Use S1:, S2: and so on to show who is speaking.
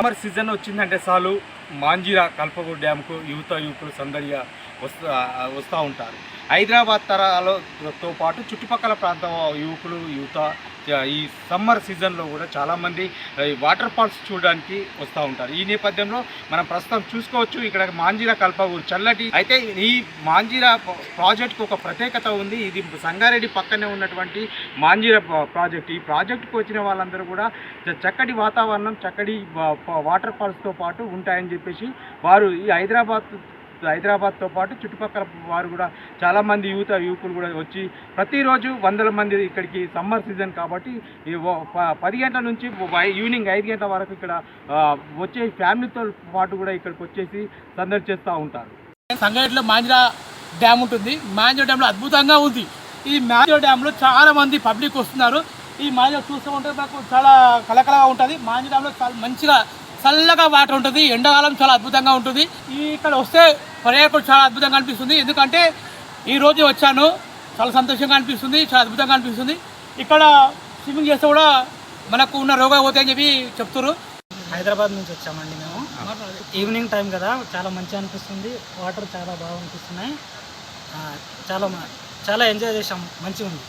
S1: Summer season వచ్చిందంటే చాలు మాంజిరా కల్పగూడ డ్యామ్కు యువకులు సందడిగా వస్తూ ఉంటారు. హైదరాబాద్ తరాలతో పాటు చుట్టుపక్కల ప్రాంతం యువత ఈ సమ్మర్ సీజన్లో కూడా చాలామంది వాటర్ ఫాల్స్ చూడడానికి వస్తూ ఉంటారు. ఈ నేపథ్యంలో మనం ప్రస్తుతం చూసుకోవచ్చు ఇక్కడ మాంజిరా కల్పగూడ చల్లటి అయితే ఈ మాంజిరా ప్రాజెక్టుకు ఒక ప్రత్యేకత ఉంది. ఇది సంగారెడ్డి పక్కనే ఉన్నటువంటి మాంజిరా ప్రాజెక్ట్. ఈ ప్రాజెక్టుకు వచ్చిన వాళ్ళందరూ కూడా చక్కటి వాతావరణం, చక్కటి వాటర్ ఫాల్స్తో పాటు ఉంటాయని చెప్పేసి వారు ఈ హైదరాబాద్తో పాటు చుట్టుపక్కల వారు కూడా చాలామంది యువకులు కూడా వచ్చి ప్రతిరోజు వందల మంది ఇక్కడికి సమ్మర్ సీజన్ కాబట్టి 10 గంటల నుంచి ఈవినింగ్ 5 గంటల వరకు ఇక్కడ వచ్చే ఫ్యామిలీతో పాటు కూడా ఇక్కడికి వచ్చేసి సందడి చేస్తూ ఉంటారు.
S2: సంగారెడ్డిలో మాంజిరా డ్యామ్ ఉంటుంది. మాంజిరా డ్యామ్లో అద్భుతంగా ఉంది. ఈ మాంజిరా డ్యామ్లో చాలామంది పబ్లిక్ వస్తున్నారు. ఈ మాంజిరా చూస్తూ ఉంటే మాకు చాలా కలకలగా ఉంటుంది. మాంజిరా డ్యామ్లో చాలా మంచిగా చల్లగా వాటర్ ఉంటుంది. ఎండాకాలం చాలా అద్భుతంగా ఉంటుంది. ఇక్కడ వస్తే పర్యాటకులు చాలా అద్భుతంగా అనిపిస్తుంది. ఎందుకంటే ఈరోజు వచ్చాను, చాలా సంతోషంగా అనిపిస్తుంది, చాలా అద్భుతంగా అనిపిస్తుంది. ఇక్కడ స్విమ్మింగ్ చేస్తే కూడా మనకు ఉన్న రోగాలు పోతాయని చెప్పి చెప్తారు.
S3: హైదరాబాద్ నుంచి వచ్చామండి మేము. ఈవినింగ్ టైం కదా, చాలా మంచిగా అనిపిస్తుంది. వాటర్ చాలా బాగా అనిపిస్తున్నాయి. చాలా ఎంజాయ్ చేసాం, మంచిగా ఉంది.